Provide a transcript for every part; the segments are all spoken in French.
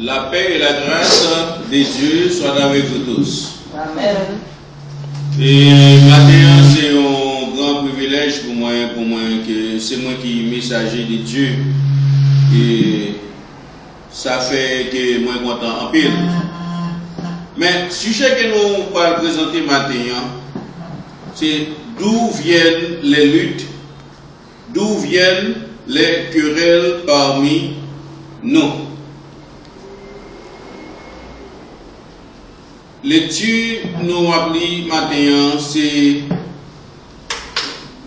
La paix et la grâce de Dieu soient avec vous tous. Amen. Et maintenant, c'est un grand privilège pour moi que c'est moi qui suis messager de Dieu. Et ça fait que moi content en pile. Mais le sujet que nous allons présenter maintenant, c'est d'où viennent les luttes, d'où viennent les querelles parmi nous. L'étude nous appelons maintenant, c'est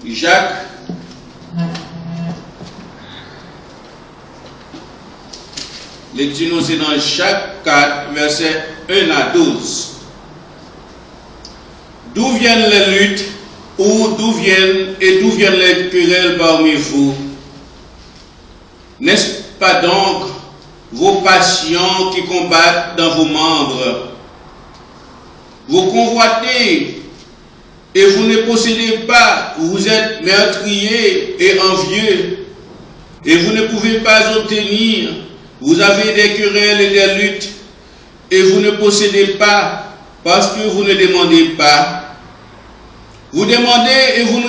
Jacques. L'étude nous c'est dans Jacques 4, versets 1 à 12. D'où viennent les luttes ou d'où viennent les querelles parmi vous? N'est-ce pas donc vos passions qui combattent dans vos membres? Vous convoitez et vous ne possédez pas, vous êtes meurtriers et envieux, et vous ne pouvez pas obtenir, vous avez des querelles et des luttes, et vous ne possédez pas parce que vous ne demandez pas. Vous demandez et vous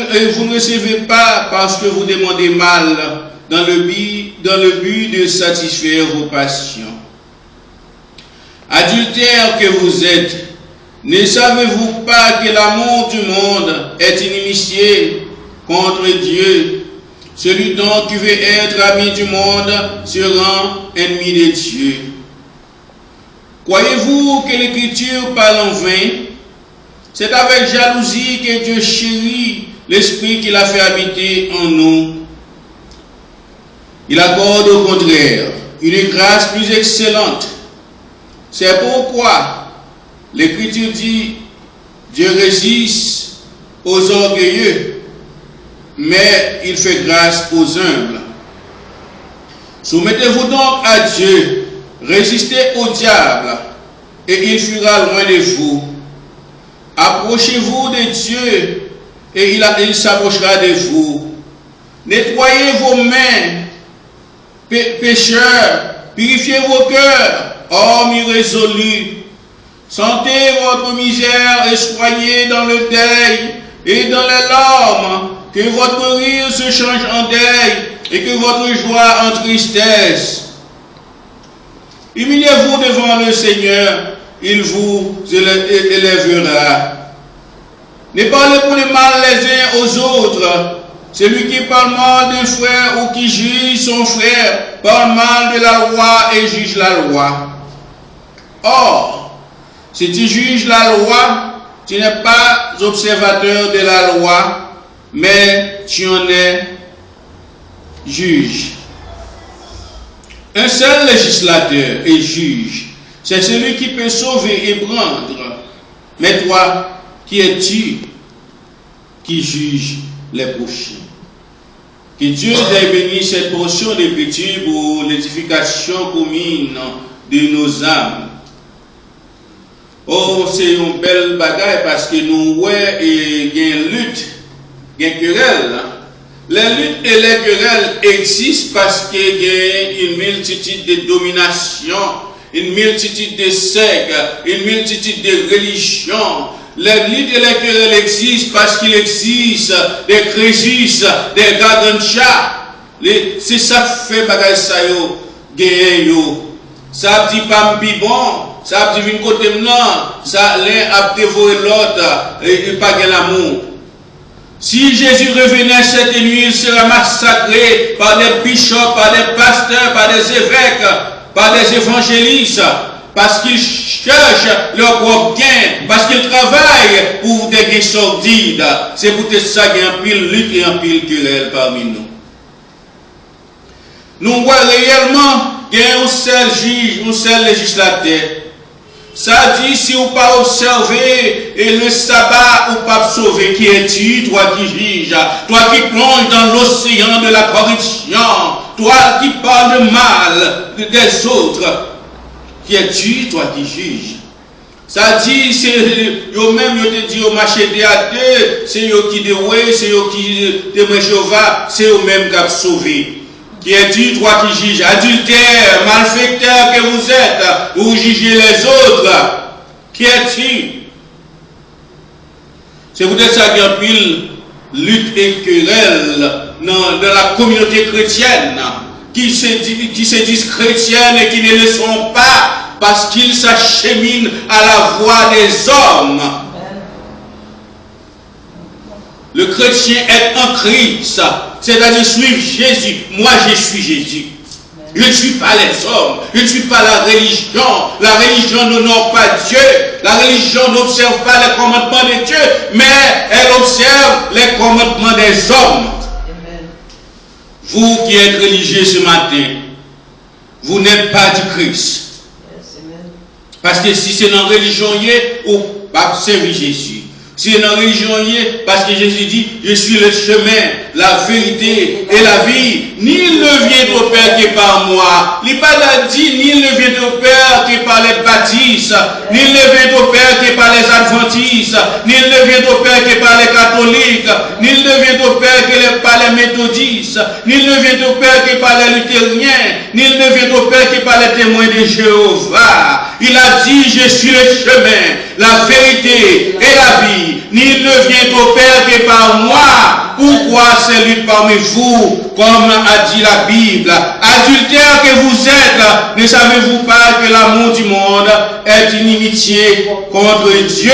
ne recevez pas parce que vous demandez mal, dans le but de satisfaire vos passions. Adultères que vous êtes, ne savez-vous pas que l'amour du monde est inimitié contre Dieu? Celui donc qui veut être ami du monde se rend ennemi de Dieu. Croyez-vous que l'Écriture parle en vain? C'est avec jalousie que Dieu chérit l'Esprit qu'il a fait habiter en nous. Il accorde au contraire une grâce plus excellente. C'est pourquoi l'Écriture dit, Dieu résiste aux orgueilleux, mais il fait grâce aux humbles. Soumettez-vous donc à Dieu, résistez au diable, et il fuira loin de vous. Approchez-vous de Dieu, et il s'approchera de vous. Nettoyez vos mains, pécheurs, purifiez vos cœurs, hommes irrésolus. Sentez votre misère et soyez dans le deuil et dans les larmes, que votre rire se change en deuil et que votre joie en tristesse. Humiliez-vous devant le Seigneur, il vous élèvera. Ne parlez pas de mal les uns aux autres. Celui qui parle mal d'un frère ou qui juge son frère parle mal de la loi et juge la loi. Or, si tu juges la loi, tu n'es pas observateur de la loi, mais tu en es juge. Un seul législateur et juge, c'est celui qui peut sauver et prendre. Mais toi, qui es-tu qui juge les prochains? Que Dieu ait béni cette portion de petit pour l'édification commune de nos âmes. Oh, c'est une belle bagaille parce que nous, ouais, il y a une lutte, il y a une querelle. Les luttes et les querelles existent parce qu'il y a une multitude de dominations, une multitude de sectes, une multitude de religions. Les luttes et les querelles existent parce qu'il existe des crises, des gardens de chat. C'est ça qui fait bagaille ça yo, gagne yo. Ça dit pas bon. Ça dit une côté maintenant, ça l'un a dévoré l'autre et pas de l'amour. Si Jésus revenait cette nuit, il sera massacré par des bishops, par des pasteurs, par des évêques, par des évangélistes, parce qu'ils cherchent leur propre gain, parce qu'ils travaillent pour des gains sordides. C'est peut-être ça qu'il y a un pile lutte et un pile querelle parmi nous. Nous voyons réellement qu'il y a un seul juge, un seul législateur. Ça dit, si vous pas observer et le sabbat ou pas sauver, qui es-tu, toi qui juges, toi qui plonges dans l'océan de la corruption, toi qui parles de mal des autres, qui es-tu, toi qui juges? Ça dit, c'est eux-mêmes, ils te disent au marché des deux, c'est eux qui dérouillent, c'est eux qui démouillent Jéhovah, c'est eux-mêmes qui ont sauvé. Qui es-tu, toi qui juges? Adultère, malfaiteur que vous êtes, vous jugez les autres. Qui es-tu? C'est peut-être ça qu'il y a pile lutte et querelle dans la communauté chrétienne, qui se disent chrétiennes et qui ne le sont pas parce qu'ils s'acheminent à la voie des hommes. Le chrétien est en Christ, c'est-à-dire suivre Jésus. Moi, je suis Jésus. Je ne suis pas les hommes, je ne suis pas la religion. La religion n'honore pas Dieu. La religion n'observe pas les commandements de Dieu, mais elle observe les commandements des hommes. Amen. Vous qui êtes religieux ce matin, vous n'êtes pas du Christ. Yes, parce que si c'est dans la religion, ou pas servir Jésus. Si c'est dans la religion, parce que Jésus dit, je suis le chemin, la vérité et la vie. Nul ne vient au Père que par moi. Il n'a pas dit, nul ne vient au Père que par les baptistes. Nul ne vient au Père que par les adventistes. Nul ne vient au Père que par les catholiques. Nul ne vient au Père que par les méthodistes. Nul ne vient au Père que par les luthériens. Nul ne vient au Père que par les témoins de Jéhovah. Il a dit, je suis le chemin, la vérité et la vie. Nul ne vient au Père que par moi. Pourquoi c'est lui parmi vous, comme a dit la Bible? Adultères que vous êtes, ne savez-vous pas que l'amour du monde est inimitié contre Dieu?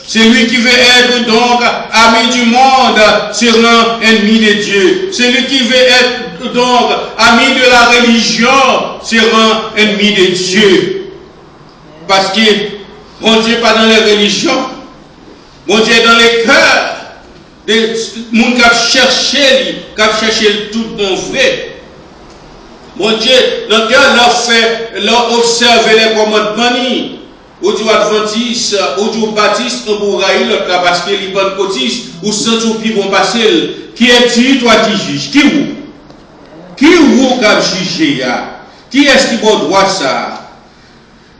Celui qui veut être donc ami du monde sera ennemi de Dieu. Celui qui veut être donc ami de la religion sera ennemi de Dieu. Parce que mon Dieu n'est pas dans les religions. Mon Dieu est dans les cœurs. Des gens qui cherchent tout bon vrai. Mon Dieu, dans le cœur, leur observer les commandements. Ou du adventiste, ou du baptiste, ou du raïl, parce que les bonnes cotistes, ou sans tout qui vont passer. Qui es-tu, toi qui juges? Qui vous? Qui vous qui juge? Qui est-ce qui va droit ça?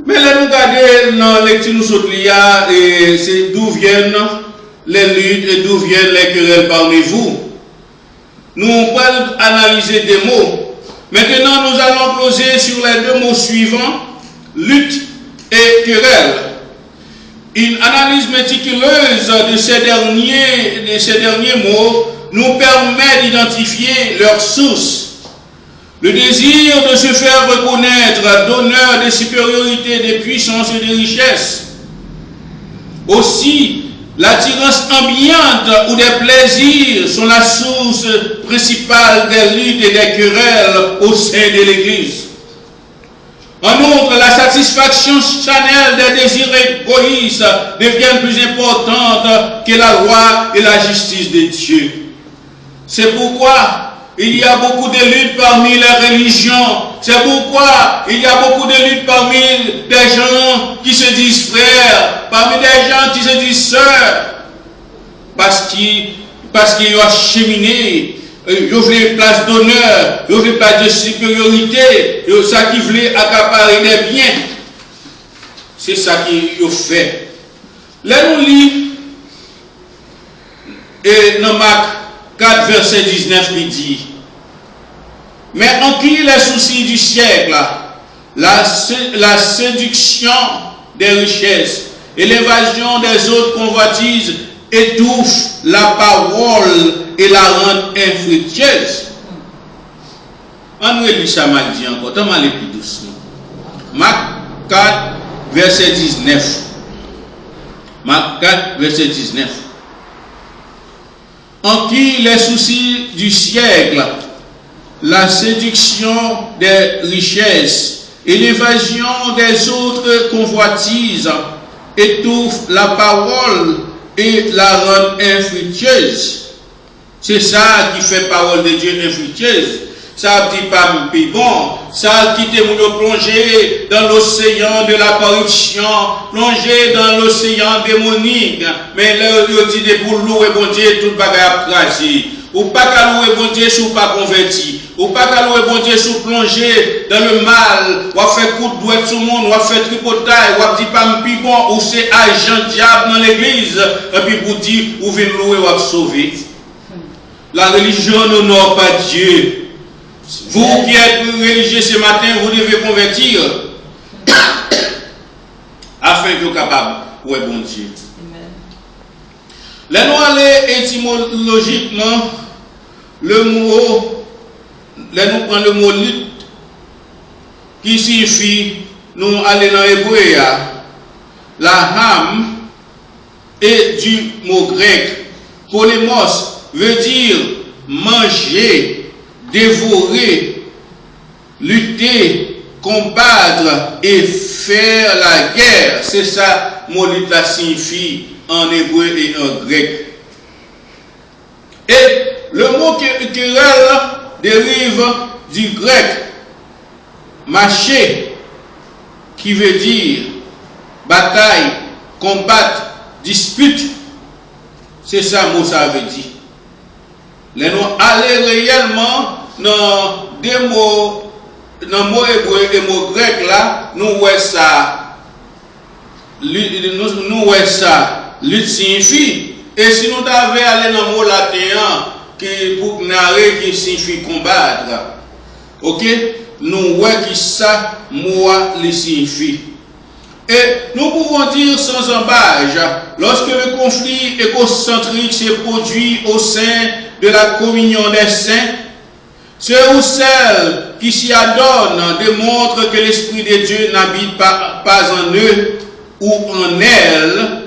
Mais là, nous regardons dans la lecture, nous sommes et c'est d'où viennent les luttes et d'où viennent les querelles parmi vous. Nous allons analyser des mots. Maintenant, nous allons poser sur les deux mots suivants, lutte et querelle. Une analyse méticuleuse de ces derniers mots nous permet d'identifier leurs sources. Le désir de se faire reconnaître d'honneur, de supériorité, de puissance et de richesse. Aussi, l'attirance ambiante ou des plaisirs sont la source principale des luttes et des querelles au sein de l'Église. En outre, la satisfaction charnelle des désirs égoïstes devient plus importante que la loi et la justice de Dieu. C'est pourquoi il y a beaucoup de luttes parmi les religions. C'est pourquoi il y a beaucoup de luttes parmi des gens qui se disent frères, parmi des gens qui se disent sœurs. Parce qu'ils ont cheminé, ils veulent place d'honneur, ils veulent place de supériorité, ils ça qui veulent accaparer des biens. C'est ça qu'ils ont fait. Là, nous lisons, et dans Marc 4, verset 19, il dit, mais en qui les soucis du siècle, la séduction des richesses et l'évasion des autres convoitises étouffent la parole et la rendent infructueuse. On nous lit ça mal dit encore, on va aller plus doucement. Marc 4, verset 19. Marc 4, verset 19. En qui les soucis du siècle, la séduction des richesses et l'évasion des autres convoitises étouffent la parole et la rendent infructueuse. C'est ça qui fait parole de Dieu infructueuse. Ça dit pas bon. Ça qui te plonger dans l'océan de la corruption, plonger dans l'océan démonique. Mais là, il dit de pour louer bon Dieu, tout le bagage crasé. Ou pas qu'à louer bon Dieu si ou pas converti. Ou pas qu'à louer bon Dieu si ou plonger dans le mal. Ou à faire coup de douette sur le monde, ou à faire tripotaille, ou à dire pas bon, ou c'est agent diable dans l'église. Et puis pour dire, ou venir louer ou à sauver. La religion n'honore pas Dieu. Vous qui êtes religieux ce matin, vous devez convertir afin que vous soyez capable de voir bon Dieu. Là, nous allons étymologiquement, le mot, là, nous prenons le mot lutte, qui signifie, nous allons dans l'hébreu, la ham est du mot grec. Polémos veut dire manger, dévorer, lutter, combattre et faire la guerre. C'est ça, mot lutte signifie en hébreu et en grec. Et le mot querelle dérive du grec maché, qui veut dire bataille, combattre, dispute. C'est ça mot ça veut dire. Les noms aller réellement dans des mots, dans mot hébreu et mot grec là, nous voyons ça. Nous voyons ça. Lutte signifie. Et si nous devons aller dans le mot latin qui pour narrer qui signifie combattre. OK? Nous voyons qui ça mot le signifie. Et nous pouvons dire sans embâche, lorsque le conflit égocentrique s'est produit au sein de la communion des saints, ceux ou celles qui s'y adonnent démontrent que l'Esprit de Dieu n'habite pas en eux ou en elles,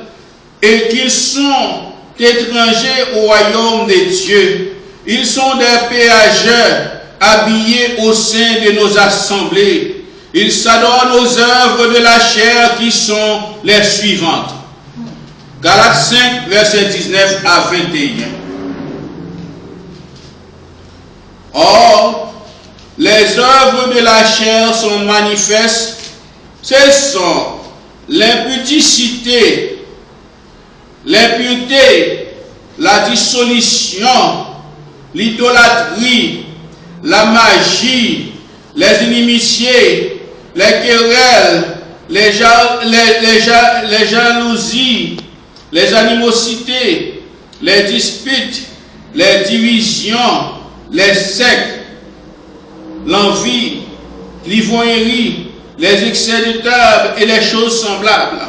et qu'ils sont étrangers au royaume de Dieu. Ils sont des péageurs habillés au sein de nos assemblées. Ils s'adonnent aux œuvres de la chair qui sont les suivantes. Galates 5, verset 19 à 21. Or, les œuvres de la chair sont manifestes. Ce sont l'impudicité, l'impureté, la dissolution, l'idolâtrie, la magie, les inimitiés, les querelles, les jalousies, les animosités, les disputes, les divisions, les sectes, l'envie, l'ivrognerie, les excès de table et les choses semblables.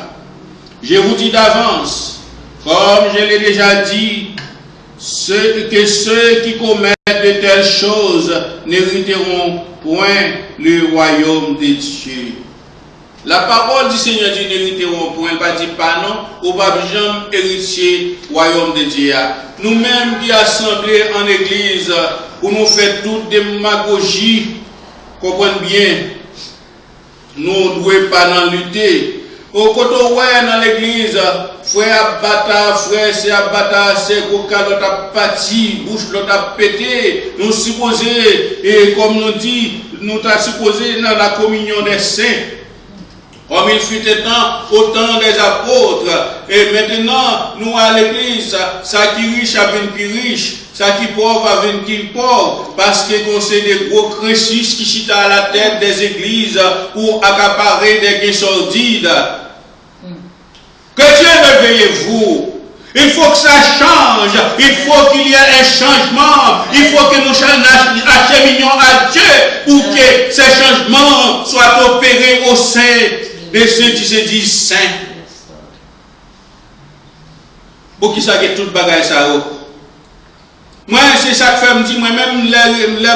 Je vous dis d'avance, comme je l'ai déjà dit, que ceux qui commettent de telles choses n'hériteront point le royaume de Dieu. La parole du Seigneur dit n'hériteront point, elle ne dit pas non, au pas jamais héritier royaume de Dieu. Nous-mêmes qui assemblés en église, où nous faisons toute démagogie, comprenez bien, nous ne devons pas en lutter. Au côté dans l'église, frère abatta, frère c'est abatta, c'est coca, l'autre a pâti, bouche l'autre a pété. Nous supposons, et comme nous dit, nous t'as supposé dans la communion des saints. Comme il fut au temps des apôtres, et maintenant nous à l'église, ça qui riche a venir plus riche, ça qui pauvre a venir plus pauvre, parce que c'est des gros crésus qui chita à la tête des églises pour accaparer des gains sordides. Que Dieu réveillez-vous. Il faut que ça change. Il faut qu'il y ait un changement. Il faut que nous acheminions à Dieu pour que ces changements soient opérés au sein de ceux qui se disent saints. Pour qui ça que tout bagaille ça. Moi, c'est ça que fait me dire, moi-même, là,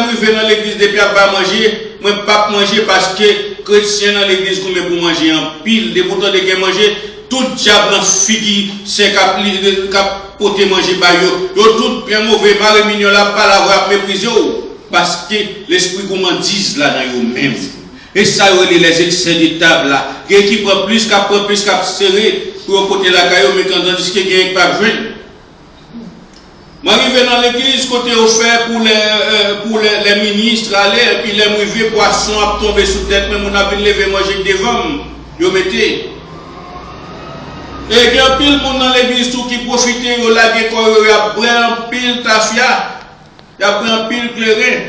je vais dans l'église depuis à pas manger, moi, pas manger parce que chrétien dans l'église, comme pour manger en pile, des boutons de manger, tout diable en figue, c'est cap poter manger bayo, yo tout bien mauvais, marie mignon là, pas l'avoir méprisé, parce que l'esprit gourmandise là dans eux-mêmes. Et ça, les excès de table là, qui prend plus qu'à serrer pour porter la caillou, mais tandis que quelqu'un pas joué. Moi, je vais dans l'église, côté offert pour les ministres, aller, et puis les mauvais poissons à tomber sous tête, mais on a pu lever manger devant, yo mettez. Et il y a pile monde dans l'église tout qui profite, il a pris un pile tafia, il a pris un pile clairin.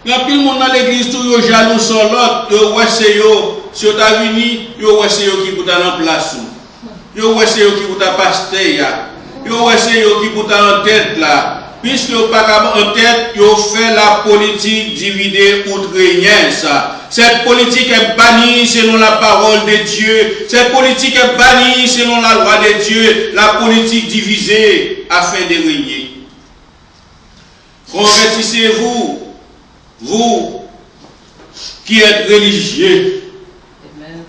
Il y a pile monde dans l'église tout, il jaloux sur l'autre, il ouais c'est yo, si vous êtes venu, il ouais c'est yo qui vous a en place. Il ouais c'est yo qui vous a pasteur. Yo ouais c'est yo qui vous a en tête là. puisque vous pas en tête, vous fait la politique dividée outre-rien, ça. Cette politique est bannie selon la parole de Dieu. Cette politique est bannie selon la loi de Dieu. La politique divisée afin de régner. Convertissez-vous, vous qui êtes religieux.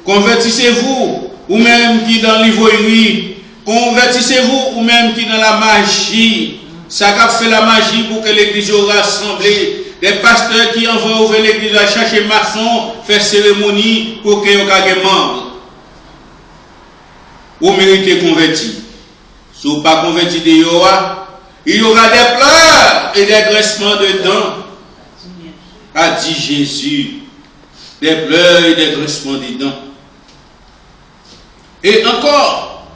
Convertissez-vous, ou même qui dans l'ivoirie. Convertissez-vous, ou même qui dans la magie. Ça a fait la magie pour que l'église soit rassemblée. Des pasteurs qui envoient ouvrir l'église à chercher maçon, faire cérémonie pour qu'il y ait des membres. Vous méritez converti. Si vous n'êtes pas converti, il y aura des pleurs et des graissements de dents. A dit Jésus. Des pleurs et des graissements de dents. Et encore,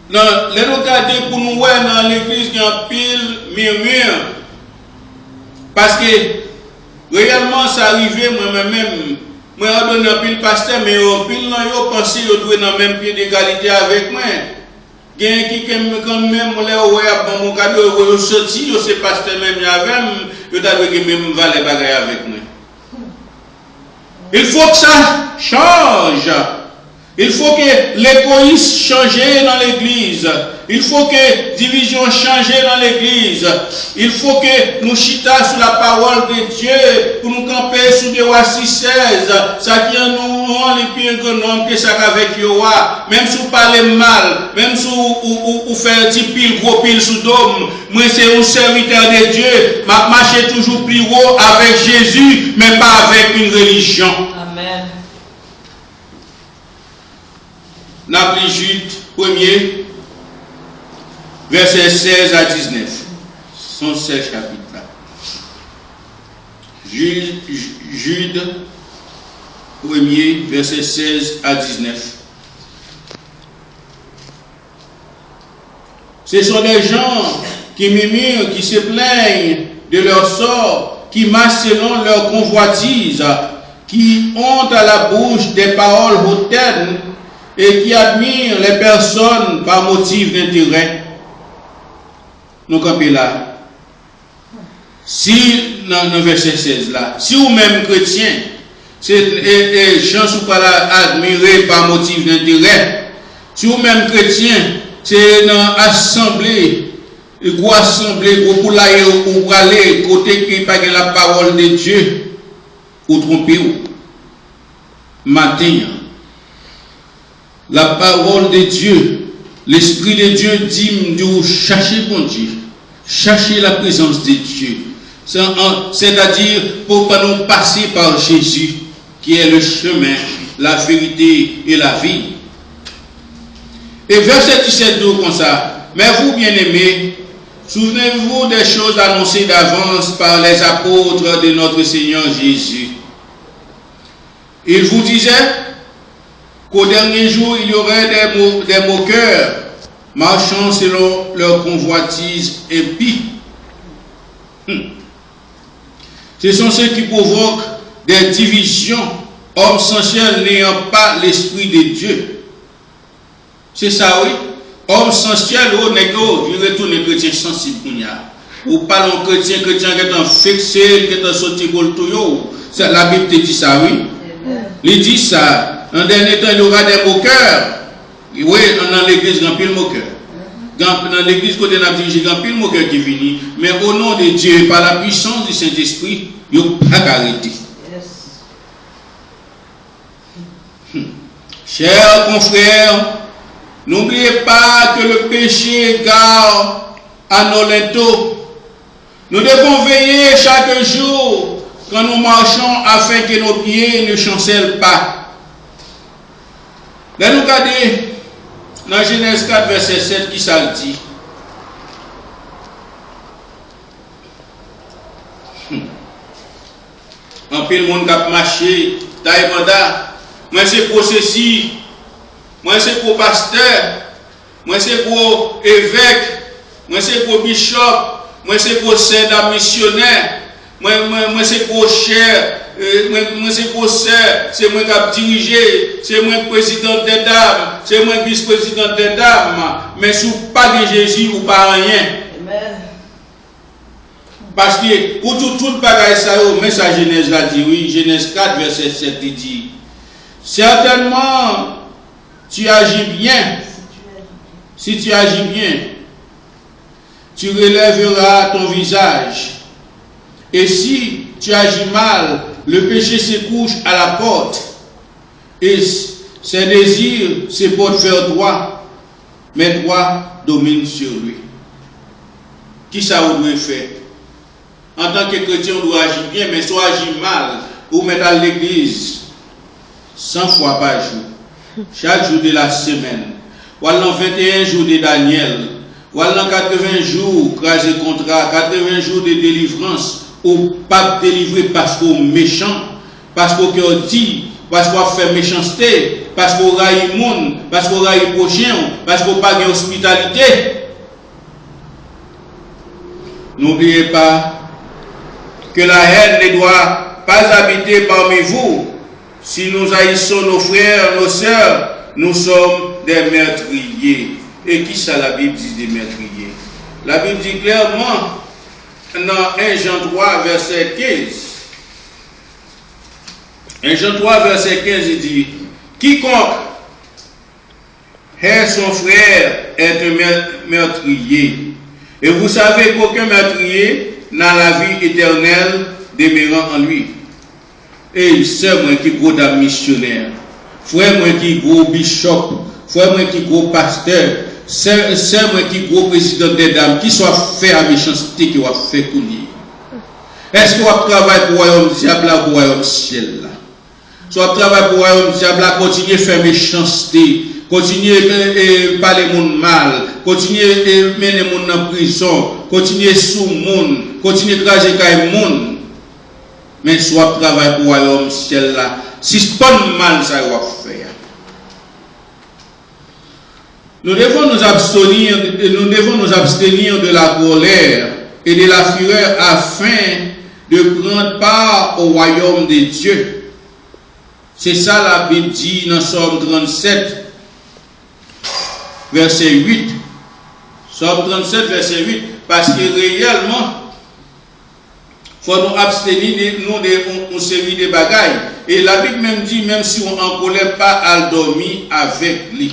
les regarder pour nous voir dans l'église, il y a un pile murmure. Parce que réellement, ça arrivait moi-même. Moi, je donne un pile pasteur, mais un pile, je pense que je dois dans le même pied d'égalité avec moi. Il y a qui quand même, mon cadeau, je sorti, je sais pasteur même avec, je dois même valer bagaille avec moi. Il faut que ça change. Il faut que l'égoïsme change dans l'église. Il faut que division change dans l'église. Il faut que nous chita sur la parole de Dieu pour nous camper sous des rois 6-16. Ça qui nous les pires que que ça avec Yoa. Même si vous parlez mal, même si vous faites un petit pile, gros pile sous dôme. Moi, c'est un serviteur de Dieu. Ma marche toujours plus haut avec Jésus, mais pas avec une religion. Amen. N'appelez Jude 1er, verset 16 à 19. Son 16 chapitres. Jude 1er, verset 16 à 19. Ce sont des gens qui murmurent, qui se plaignent de leur sort, qui marchent selon leur convoitise, qui ont à la bouche des paroles hautaines et qui admirent les personnes par motif d'intérêt. Nous campons là. Si, dans le verset 16 là, si vous-même chrétien, c'est gens sont pas là admirés par motif d'intérêt, si vous-même chrétien, c'est dans l'assemblée, gros assemblée, gros pour aller, côté qui pas la parole de Dieu, ou trompez-vous. Matin, la parole de Dieu, l'Esprit de Dieu dit de chercher bon Dieu, chercher la présence de Dieu. C'est-à-dire pour pas nous passer par Jésus, qui est le chemin, la vérité et la vie. Et verset 17 dit comme ça, mais vous bien-aimés, souvenez-vous des choses annoncées d'avance par les apôtres de notre Seigneur Jésus. Il vous disait qu'au dernier jour, il y aurait des moqueurs marchant selon leur convoitise impie. Ce sont ceux qui provoquent des divisions, hommes sensuels n'ayant pas l'Esprit de Dieu. C'est ça, oui. Hommes sensuels, je retourne chrétien sensible. Ou pas un chrétien qui est fixé, qui est sorti pour le tout. La Bible te dit ça, oui. Il dit ça. En dernier temps, il y aura des moqueurs. Oui, dans l'église, il y a un pile moqueur. Dans l'église, côté n'a dirigé, il y a un pile moqueur qui vient. Mais au nom de Dieu, par la puissance du Saint-Esprit, il n'y a pas arrêté. Chers confrères, n'oubliez pas que le péché égare à nos linteaux. Nous devons veiller chaque jour quand nous marchons afin que nos pieds ne chancellent pas. Là, nous regardons dans Genèse 4, verset 7, qui ça dit. En pile, le monde qui a marché, taïbanda. Moi, c'est pour ceci. Moi, c'est pour pasteur. Moi, c'est pour évêque. Moi, c'est pour bishop. Moi, c'est pour sénat missionnaire. Moi, c'est pour cher. Moi, c'est pour sœur. C'est moi qui a dirigé. C'est moi président des dames. C'est moi vice-président des dames. Mais si vous pas de Jésus, vous pas rien. Parce que pour tout le bagage ça, mais ça Genèse l'a dit, oui, Genèse 4, verset 7, il dit, certainement, tu agis bien. Si tu agis bien, tu relèveras ton visage. Et si tu agis mal, le péché se couche à la porte. Et ses désirs se portent vers droit, mais droit domine sur lui. Qui ça on doit faire? En tant que chrétien, on doit agir bien, mais soit agir mal, ou mettre à l'église 100 fois par jour, chaque jour de la semaine. Ou alors 21 jours de Daniel, ou alors 80 jours, crasé contrat, 80 jours de délivrance, ou pas délivré parce qu'on est méchant, parce qu'on dit, parce qu'on fait méchanceté, parce qu'on raille le monde, parce qu'on raille le prochain, parce qu'on pas de hospitalité. N'oubliez pas que la haine ne doit pas habiter parmi vous. Si nous haïssons nos frères, nos sœurs, nous sommes des meurtriers. Et qui ça la Bible dit des meurtriers? La Bible dit clairement dans 1 Jean 3, verset 15. 1 Jean 3, verset 15, il dit, quiconque hait son frère est un meurtrier. Et vous savez qu'aucun meurtrier n'a la vie éternelle demeurant en lui. Et c'est moi qui gros dame missionnaire, frère moi qui gros bishop, frère moi qui gros pasteur, c'est moi qui gros président des dames, qui soit fait à méchanceté, qui soit fait pour lui. Est-ce qu'on travaille pour le royaume diable ou pour le royaume ciel là? Soit travaille pour le royaume diable, continuer à faire méchanceté, continuer à parler monde mal, continuer à mener les gens en prison, continuer à sous monde, continuer à trager les monde. Mais soit travail pour le royaume ciel là, si c'est pas mal ça va faire. Nous devons nous abstenir de la colère et de la fureur afin de prendre part au royaume de Dieu. C'est ça la Bible dit dans Somme 37, verset 8. Somme 37, verset 8. Parce que réellement, il faut nous abstenir de série de bagailles. Et la Bible même dit, même si on en colère pas, à dormir avec lui.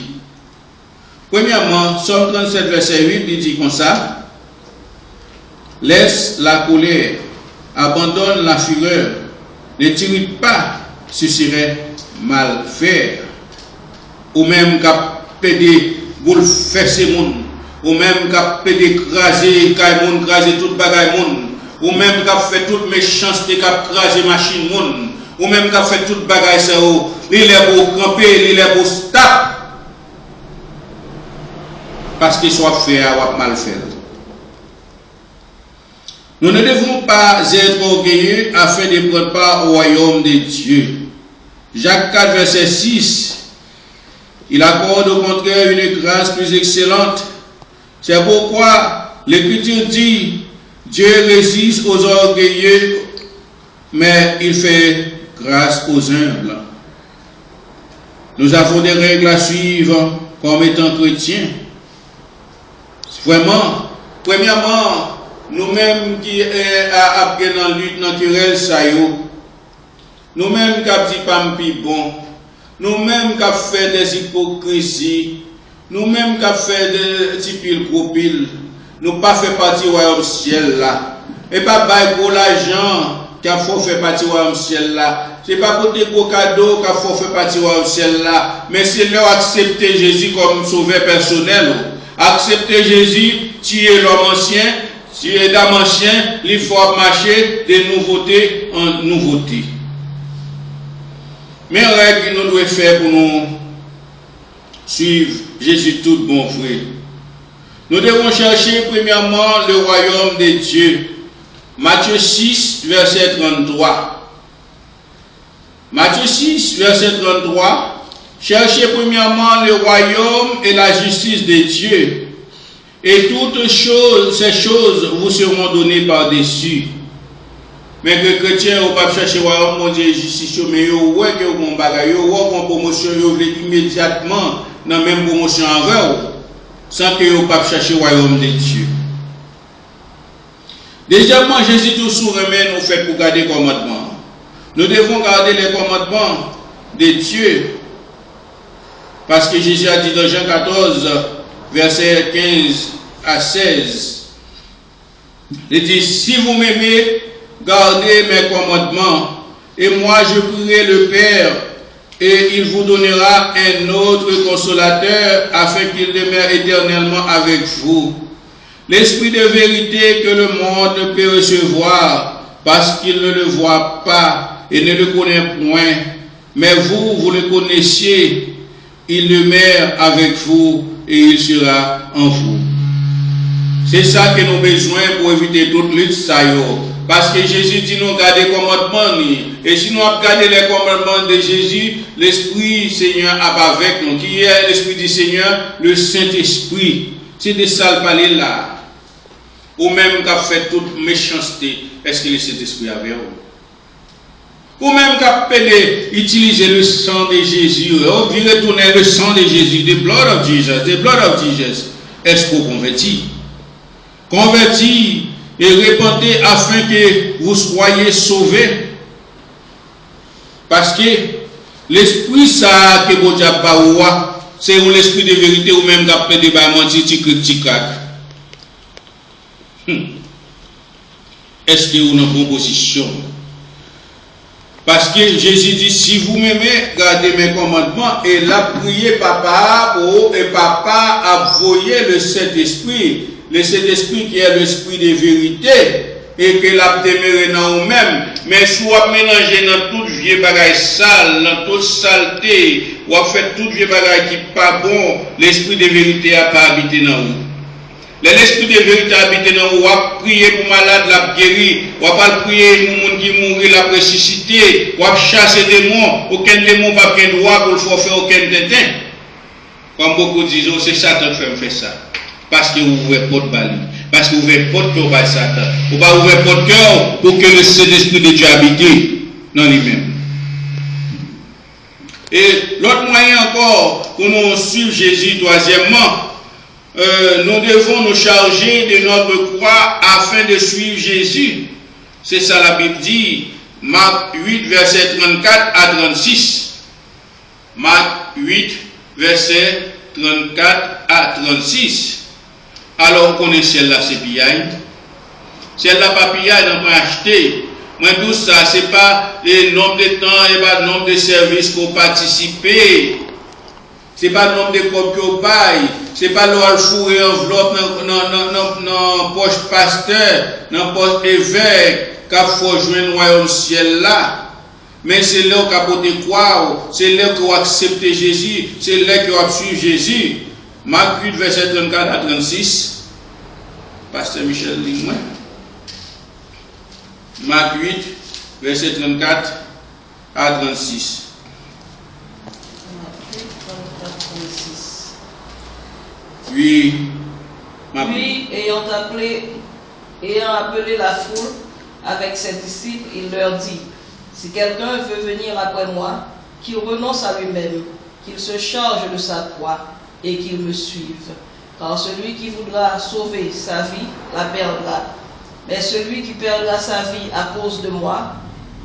Premièrement, Somme 37, verset 8, il dit comme ça, laisse la colère, abandonne la fureur, ne t'irrite pas, ce serait mal faire. Ou même qu'à péder, boule faire ces monde, ou même qu'à péder, craser, craser toute bagaille monde, ou même qu'à fait toute méchanceté, qu'à craser machine monde, ou même qu'à fait toute bagaille ça, il est beau camper, il est beau stop. Parce qu'il soit fait ou mal fait. Nous ne devons pas être orgueilleux afin de prendre part au royaume de Dieu. Jacques 4, verset 6, il accorde au contraire une grâce plus excellente. C'est pourquoi l'Écriture dit, Dieu résiste aux orgueilleux, mais il fait grâce aux humbles. Nous avons des règles à suivre comme étant chrétiens. Vraiment, premièrement, nous-mêmes qui avons dans la lutte naturelle, ça y est, nous-mêmes qui avons dit pas bon, nous-mêmes qui avons fait des hypocrisies, nous-mêmes qui avons fait des petits piles gros piles, nous pas fait partie du royaume ciel là. Et pas pour l'argent qui a fait partie du royaume ciel là. C'est pas pour des gros cadeaux qui a fait partie du royaume ciel là. Mais c'est leur accepter Jésus comme sauveur personnel. Accepter Jésus, tuer l'homme ancien, tuer l'homme ancien, il faut marcher de nouveauté en nouveauté. Mais règle que nous devons faire pour nous suivre Jésus tout bon frère. Nous devons chercher premièrement le royaume de Dieu. Matthieu 6, verset 33. Matthieu 6, verset 33. Cherchez premièrement le royaume et la justice de Dieu, et toutes ces choses vous seront données par-dessus. Mais que chrétien, vous ne pouvez pas chercher le royaume, mon Dieu, justice, mais vous voyez que vous avez une promotion, vous voulez immédiatement dans la même promotion avec vous, sans que vous ne pouvez pas chercher le royaume de Dieu. Deuxièmement, Jésus toujours remet nous fait pour garder les commandements. Nous devons garder les commandements de Dieu. Parce que Jésus a dit dans Jean 14, verset 15 à 16, il dit, si vous m'aimez, gardez mes commandements, et moi je prierai le Père, et il vous donnera un autre consolateur, afin qu'il demeure éternellement avec vous. L'esprit de vérité que le monde peut recevoir, parce qu'il ne le voit pas et ne le connaît point, mais vous le connaissiez, il demeure avec vous et il sera en vous. C'est ça que nous avons besoin pour éviter toute lutte. Parce que Jésus dit nous garder les commandements. Et si nous gardons les commandements de Jésus, l'Esprit Seigneur est avec nous. Qui est l'Esprit du Seigneur? Le Saint-Esprit. C'est de ça le parler là. Ou même qui a fait toute méchanceté, est-ce que le Saint-Esprit est avec vous? Ou même qui a utiliser le sang de Jésus. On dit retourner le sang de Jésus, the blood of Jesus. Est-ce qu'on convertit? Convertis et répandez afin que vous soyez sauvés. Parce que l'esprit ça que vous avez pas, c'est l'esprit de vérité ou même d'après des mentir, tic. Est-ce que vous êtes en bonne position? Parce que Jésus dit, si vous m'aimez, gardez mes commandements, et là, priez papa, et papa a envoyé le Saint-Esprit. Le Saint-Esprit qui est l'esprit de vérité et que l'a demeuré dans vous-même. Mais si vous mélangez dans toute vieille bagaille sale, dans toute saleté, ou fait toute vieille bagaille qui n'est pas bon, l'esprit de vérité n'a pas habité dans vous. L'esprit de vérité a habité dans vous, vous prier pour malade, la guérir, ou pas prier pour les gens qui mourent, la ressusciter, ou chasser des démons, aucun démon n'a pas droit pour le faire aucun tintin. Comme beaucoup disent, c'est Satan qui fait ça. Parce que vous ouvrez pas de balle. Parce que vous ouvrez pas de cœur par Satan. Vous ne ouvrez pas de cœur pour que le Saint-Esprit de Dieu habite dans lui-même. Et l'autre moyen encore pour nous suivre Jésus, troisièmement, nous devons nous charger de notre croix afin de suivre Jésus. C'est ça la Bible dit. Marc 8, verset 34 à 36. Marc 8, verset 34 à 36. Alors, on connaît celle-là, c'est piaille. Celle-là, pas piaille, on peut acheter. Moi, tout ça, ce n'est pas le nombre de temps et pas le nombre de services qu'on participe. Ce n'est pas le nombre de copies qu'on paye. Ce n'est pas le fourrer enveloppe dans la poche pasteur, dans la poche évêque, qu'il faut jouer le royaume ciel là. Mais c'est là qu'on a croire, c'est là qu'on a accepté Jésus, c'est là qu'on a suivi Jésus. Marc 8, verset 34 à 36. Pasteur Michel Ligouin. Marc 8, verset 34 à 36. Oui. Puis, ayant appelé la foule avec ses disciples, il leur dit, si quelqu'un veut venir après moi, qu'il renonce à lui-même, qu'il se charge de sa croix et qu'il me suive. Car celui qui voudra sauver sa vie la perdra. Mais celui qui perdra sa vie à cause de moi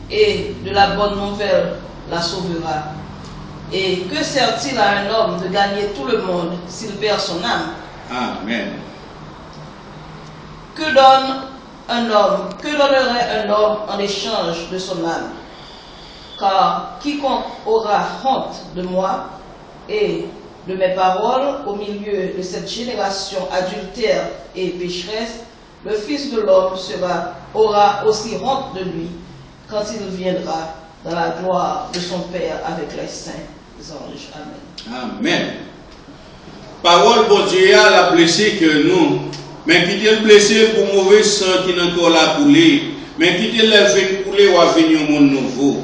et de la bonne nouvelle la sauvera. Et que sert-il à un homme de gagner tout le monde s'il perd son âme? Amen. Que donnerait un homme en échange de son âme? Car quiconque aura honte de moi et de mes paroles au milieu de cette génération adultère et pécheresse, le Fils de l'homme aura aussi honte de lui quand il viendra dans la gloire de son Père avec les saints anges. Amen. Amen. Parole bon Dieu a blessé que nous, mais qui est blessé pour mauvais sang qui n'a encore la couler, mais qui est levé couler ou à venir au monde nouveau.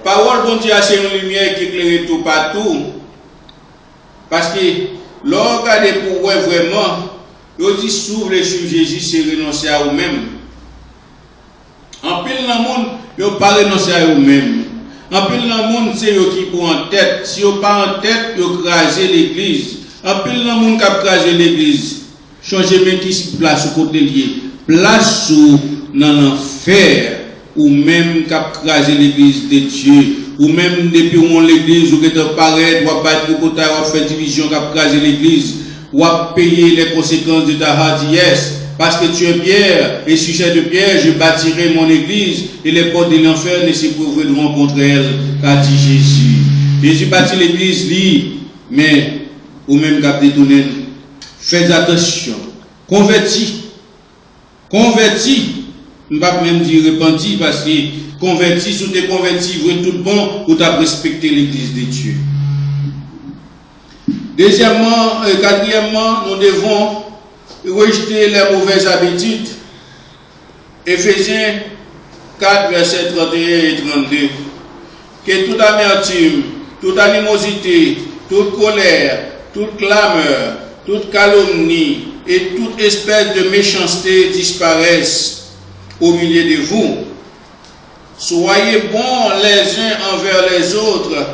Parole bon Dieu c'est une lumière qui éclaire tout partout. Parce que l'on regarde pour voir vraiment, on dit s'ouvre sur Jésus, c'est renoncer à vous-même. En pile dans le monde, ils n'ont pas renoncé à eux-mêmes. En pile dans le monde, c'est eux qui sont en tête. Si ils pas en tête, ils ont crasé l'église. En pile dans le monde qui a crasé l'église. Changez même qui se place au côté lié. place ou dans l'enfer, ou même cap craser l'église de Dieu, ou même depuis où l'église ou que paraît, ou battre le côté, ou faire division cap craser l'église, ou payer les conséquences de ta hardiesse, parce que tu es Pierre, et sur cette pierre, je bâtirai mon église, et les portes de l'enfer ne s'éprouveront contre elle, qu'a dit Jésus. Jésus bâtit l'église, lui, mais, ou même cap détourné, faites attention, convertis, je ne vais pas même dire repenti, parce que converti, si tu es converti, vous êtes tout bon, ou tu as respecté l'église de Dieu. Deuxièmement, quatrièmement, nous devons rejeter les mauvaises habitudes. Éphésiens 4, versets 31 et 32. Que toute amertume, toute animosité, toute colère, toute clameur, toute calomnie et toute espèce de méchanceté disparaissent au milieu de vous. Soyez bons les uns envers les autres,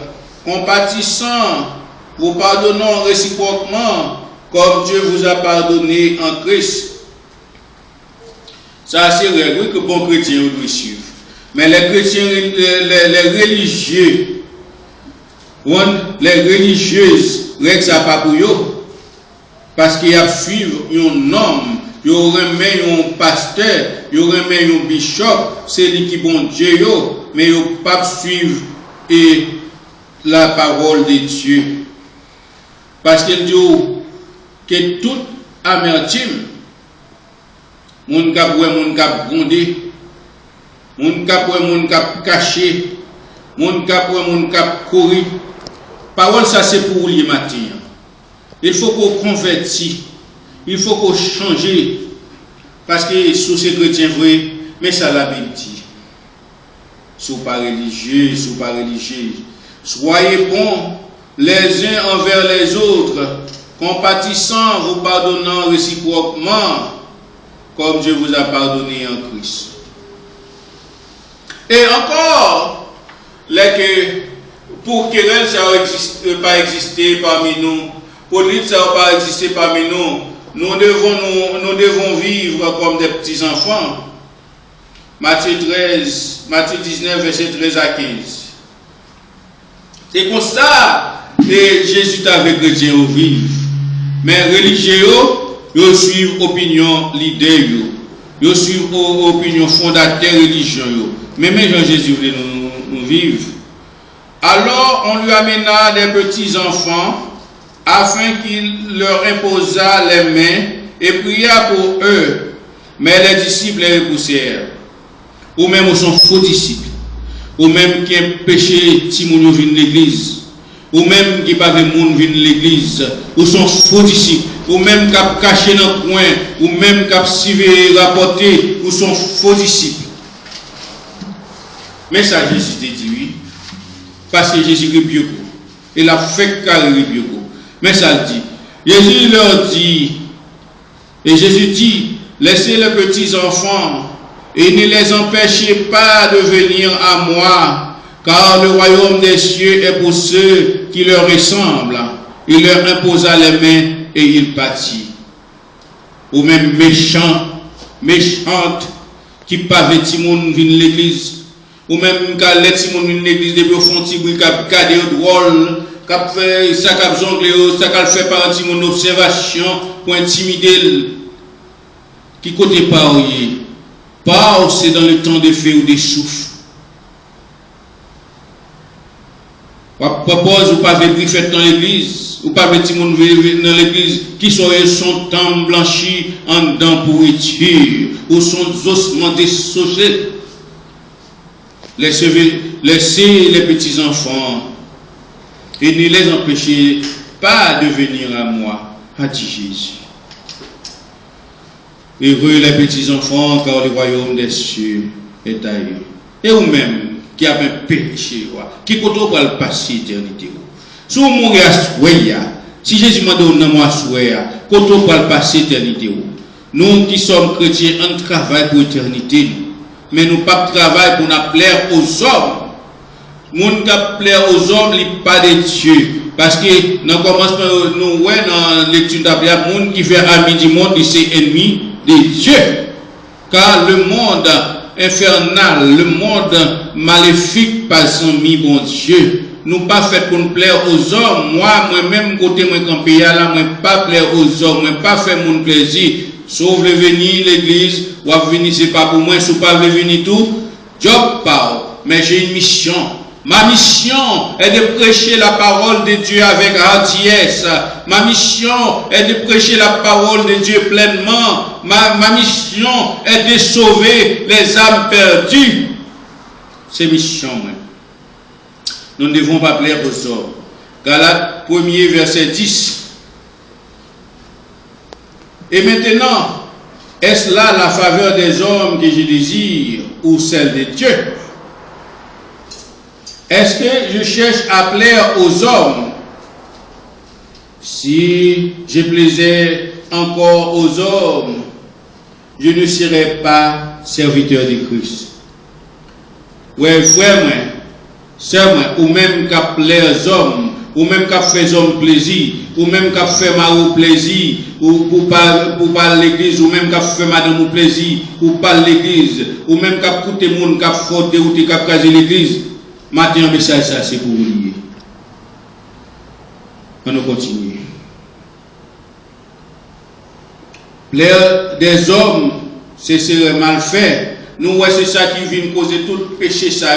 compatissants, vous pardonnant réciproquement, comme Dieu vous a pardonné en Christ. Ça, c'est vrai, oui, que bon chrétien doit suivre. Mais les chrétiens, les religieux, les religieuses, règle ça pas pour eux. Parce qu'il y a suivre un homme, il y aurait un pasteur, il y aurait un bishop, c'est lui qui bon Dieu, mais il ne pas suivre et la parole de Dieu. Parce qu'il dit que toute amertume, mon cap mon cap grondé, mon cap caché, mon cap courir. Parole ça c'est pour lui matin. Il faut qu'on convertisse, il faut qu'on change, parce que sous ces chrétiens vrai, mais ça l'a bien dit. Sous pas religieux, soyez bons les uns envers les autres, compatissants, vous pardonnant réciproquement, comme Dieu vous a pardonné en Christ. Et encore, pour querelle, ça n'a pas existé parmi nous, pour lutte, ça n'a pas existé parmi nous, nous devons vivre comme des petits enfants. Matthieu 19, verset 13 à 15. C'est comme ça que Jésus avec les chrétiens au vivre. Mais religieux, ils suivent l'opinion leader, ils suivent l'opinion fondateur religieux. Mais même Jésus voulait nous vivre. Alors on lui amena des petits enfants afin qu'il leur imposât les mains et pria pour eux. Mais les disciples les repoussèrent. Ou même ils sont faux disciples. Ou même qui ont péché, si moun viennent l'église. Ou même qui pas de moun viennent l'église. Ou sont faux disciples. Ou même qui ont caché dans le coin. Ou même qui ont suivi rapporté. Ou sont faux disciples. Mais ça, Jésus te dit oui. Parce que Jésus est bien. Il a fait carré bien. Mais ça dit. Jésus leur dit. Et Jésus dit, laissez les petits enfants. Et ne les empêchez pas de venir à moi, car le royaume des cieux est pour ceux qui leur ressemblent. Il leur imposa les mains et il partit. Ou même méchante, qui pavent les moun viennent l'église. Ou même quand les moun viennent l'église, depuis au fond, qui gardent au drôle, qui fait ça, qui jongle, ça qui fait par une observation pour intimider, qui côté pas pas c'est dans le temps de feu ou de souffle. On propose ou pas venir faire dans l'église, ou pas venir dans l'église qui sont temps blanchis en dedans pourriture, ou sont ossements dessaucés. Laissez les petits enfants et ne les empêchez pas de venir à moi, a dit Jésus. Heureux les petits enfants, car le royaume des cieux est à eux. Et vous-même, qui avez péché, qui compte le passer l'éternité. Si vous mourrez à souhait, si Jésus m'a donné moi souhait, compte le passer l'éternité. Nous qui sommes chrétiens, on travaille pour l'éternité. Mais nous pas travail pour nous plaire aux hommes. Nous qui plaire aux hommes, il pas de Dieu. Parce que dans le commencement, nous voyons dans la lecture d'Abraham, le monde qui fait ami du monde, c'est ennemi de Dieu. Car le monde infernal, le monde maléfique, pas mis bon Dieu. Nous pas fait pour nous plaire aux hommes. Moi-même, côté moi campé là, moi pas plaire aux hommes, moi pas faire mon plaisir. Sauf le venir l'église, ou venir c'est pas pour moi, si pas le venir tout. Job parle, mais j'ai une mission. Ma mission est de prêcher la parole de Dieu avec hardiesse. Ma mission est de prêcher la parole de Dieu pleinement. Ma mission est de sauver les âmes perdues. C'est mission, moi. Nous ne devons pas plaire aux hommes. Galates 1er verset 10. Et maintenant, est-ce là la faveur des hommes que je désire ou celle de Dieu? Est-ce que je cherche à plaire aux hommes? Si je plaisais encore aux hommes, je ne serais pas serviteur de Christ. Ouais, frère, moi, sœur, moi, ou même qu'à plaire aux hommes, ou même qu'à faire aux hommes plaisir, ou même qu'à faire mari plaisir, ou pour parler l'église, ou même qu'à faire madame plaisir, ou parler l'église, ou même qu'à coûter monde qu'à faute ou qu'à caser l'église. Matin, un message, ça, c'est pour vous lier. On continue. Plaire des hommes, c'est mal fait. Nous, ouais, c'est ça qui vient causer tout le péché, ça,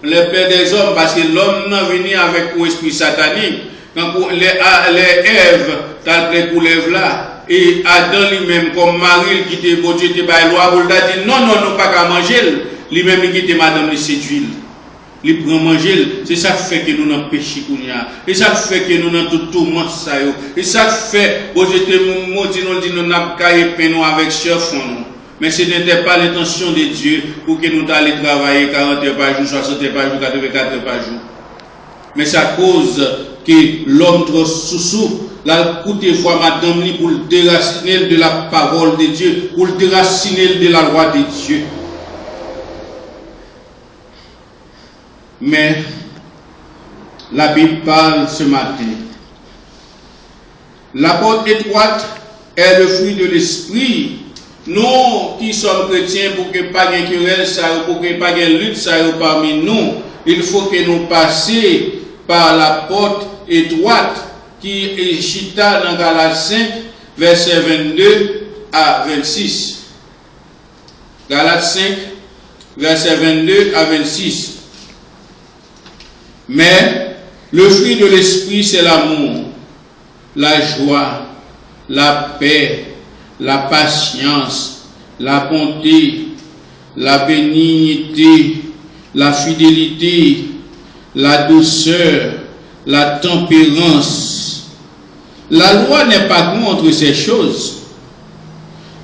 le plaire des hommes, parce que l'homme n'a venu avec un esprit satanique. Quand les Ève, t'as le pour lève là, et Adam lui-même, comme Marie, qui était beau Dieu, qui était loi, pour lui dit non, nous pas qu'à manger, lui-même, qui était madame, les séduit. Les prend manger, c'est ça qui fait que nous n'avons péché qu'on y a. Et ça fait que nous n'avons tout tourment ça yo. Et ça fait, bon, j'étais maudit, nous n'avons qu'à nous avec chef. Mais ce n'était pas l'intention de Dieu pour que nous allions travailler 40 heures par jour, 60 heures par jour, 84 heures par jour. Mais c'est à cause que l'homme trop sous la coûte fois madame pour le déraciner de la parole de Dieu, pour le déraciner de la loi de Dieu. Mais la Bible parle ce matin. La porte étroite est le fruit de l'esprit. Nous qui sommes chrétiens, pour que pas de querelle, pour que pas de lutte parmi nous, il faut que nous passions par la porte étroite qui est chita dans Galates 5, versets 22 à 26. Galates 5, versets 22 à 26. Mais le fruit de l'esprit, c'est l'amour, la joie, la paix, la patience, la bonté, la bénignité, la fidélité, la douceur, la tempérance. La loi n'est pas contre ces choses.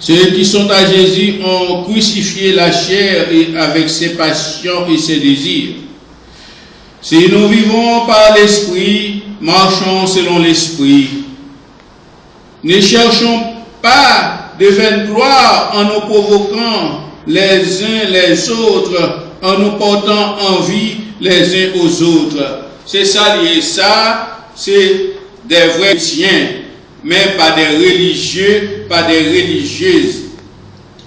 Ceux qui sont à Jésus ont crucifié la chair avec ses passions et ses désirs. Si nous vivons par l'esprit, marchons selon l'esprit. Ne cherchons pas de vaine gloire en nous provoquant les uns les autres, en nous portant envie les uns aux autres. C'est ça lié, ça, c'est des vrais chrétiens, mais pas des religieux, pas des religieuses.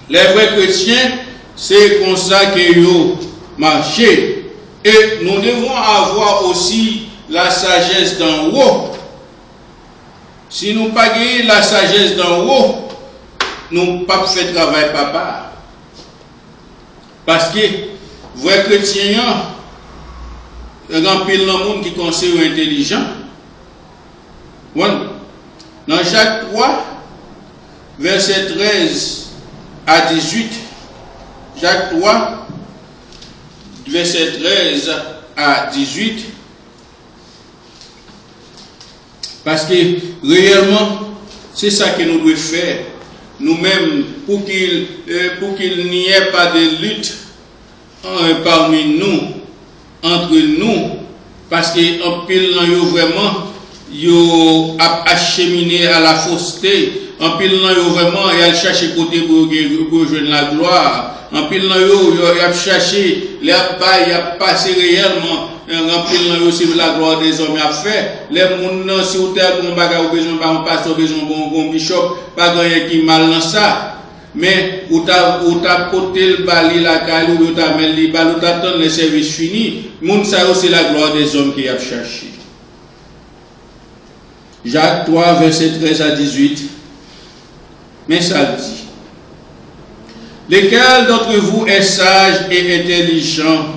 Les vrais chrétiens, c'est comme ça qu'ils ont marché. Et nous devons avoir aussi la sagesse d'en haut. Si nous ne pas gagner la sagesse d'en haut, nous ne pas faire travail papa. Parce que, vrai chrétien, il y a un pile de monde qui considère intelligent. Voilà. Dans Jacques 3, verset 13 à 18, Jacques 3, verset 13 à 18, parce que réellement, c'est ça que nous devons faire, nous-mêmes, pour qu'il n'y ait pas de lutte parmi nous, entre nous, parce qu'en pile, vraiment, yo a acheminé à la fausseté, en pile, vraiment, il a cherché côté pour rejoindre la gloire. En pile il a cherché, il a passé réellement, en pile c'est la gloire des hommes a fait. Les gens sur terre, qu'on a besoin d'un pasteur, besoin d'un bishop, pas rien qui mal dans ça. mais ou t'as côté le bali la caille ou t'as mis le bal ou t'attends les services finis, moun ça c'est la gloire des hommes qui a cherché. Jacques 3 verset 13 à 18. Mais ça dit: lequel d'entre vous est sage et intelligent,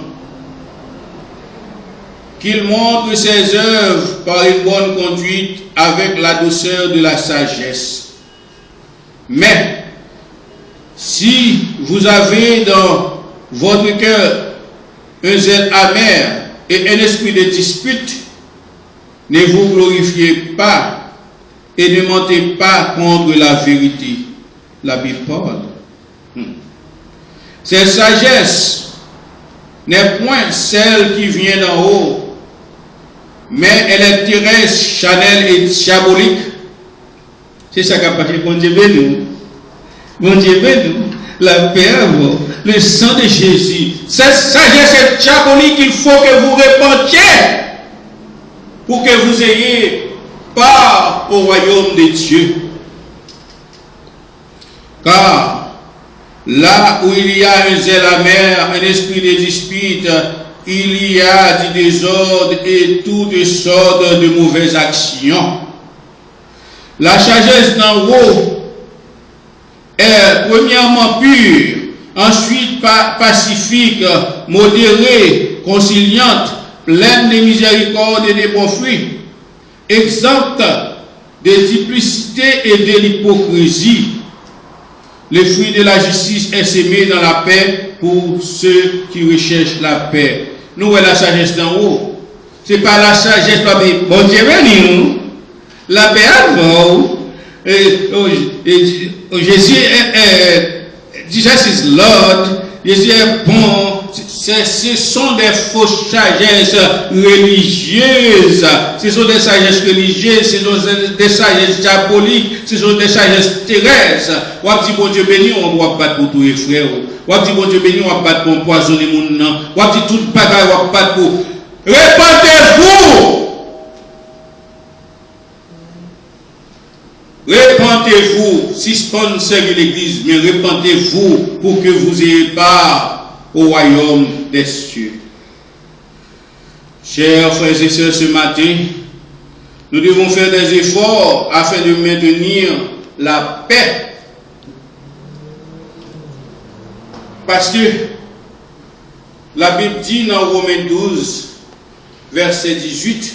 qu'il montre ses œuvres par une bonne conduite avec la douceur de la sagesse. Mais si vous avez dans votre cœur un zèle amer et un esprit de dispute, ne vous glorifiez pas et ne mentez pas contre la vérité. La Bible parle. Cette sagesse n'est point celle qui vient d'en haut, mais elle est terrestre, charnelle et diabolique. C'est ça qu'a passé. Bon Dieu béni nous. Bon Dieu béni nous. La paix, le sang de Jésus. Cette sagesse est diabolique. Il faut que vous repentiez pour que vous ayez part au royaume de Dieu. Car là où il y a un zèle amer, un esprit de dispute, il y a du désordre et toutes sortes de mauvaises actions. La sagesse d'en haut est premièrement pure, ensuite pacifique, modérée, conciliante, pleine de miséricorde et de bons fruits, exempte de duplicité et de l'hypocrisie. Le fruit de la justice est semé dans la paix pour ceux qui recherchent la paix. Nous, la sagesse d'en haut. Ce n'est pas la sagesse, bon Dieu béni nous. La paix avant. Jésus is Lord. Jésus est bon. Ce sont des fausses sagesses religieuses. Ce sont des sagesses religieuses, ce sont des sagesses diaboliques, ce sont des sagesses terrestres. On dit bon Dieu béni, on doit battre pour tous les frères. On dit bon Dieu béni, on va battre pour empoisonner mon nom. On dit tout bagaille, on va battre pour. Répentez-vous! Répentez-vous, si ce n'est pas servir l'église, mais répentez-vous pour que vous ayez part au royaume des cieux. Chers frères et sœurs, ce matin, nous devons faire des efforts afin de maintenir la paix. Parce que la Bible dit dans Romains 12, verset 18,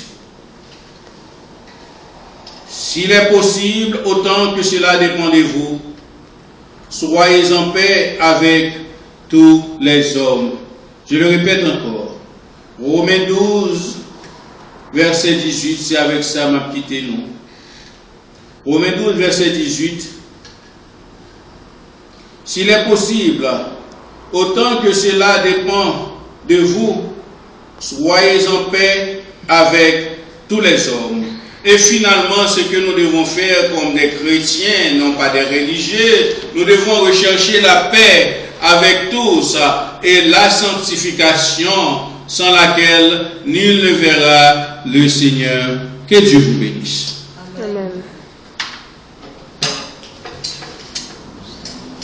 s'il est possible, autant que cela dépend de vous, soyez en paix avec tous les hommes. Je le répète encore. Romains 12, verset 18, c'est avec ça m'a quitté nous. Romains 12, verset 18. S'il est possible, autant que cela dépend de vous, soyez en paix avec tous les hommes. Et finalement, ce que nous devons faire comme des chrétiens, non pas des religieux, nous devons rechercher la paix avec tous et la sanctification sans laquelle nul ne verra le Seigneur. Que Dieu vous bénisse.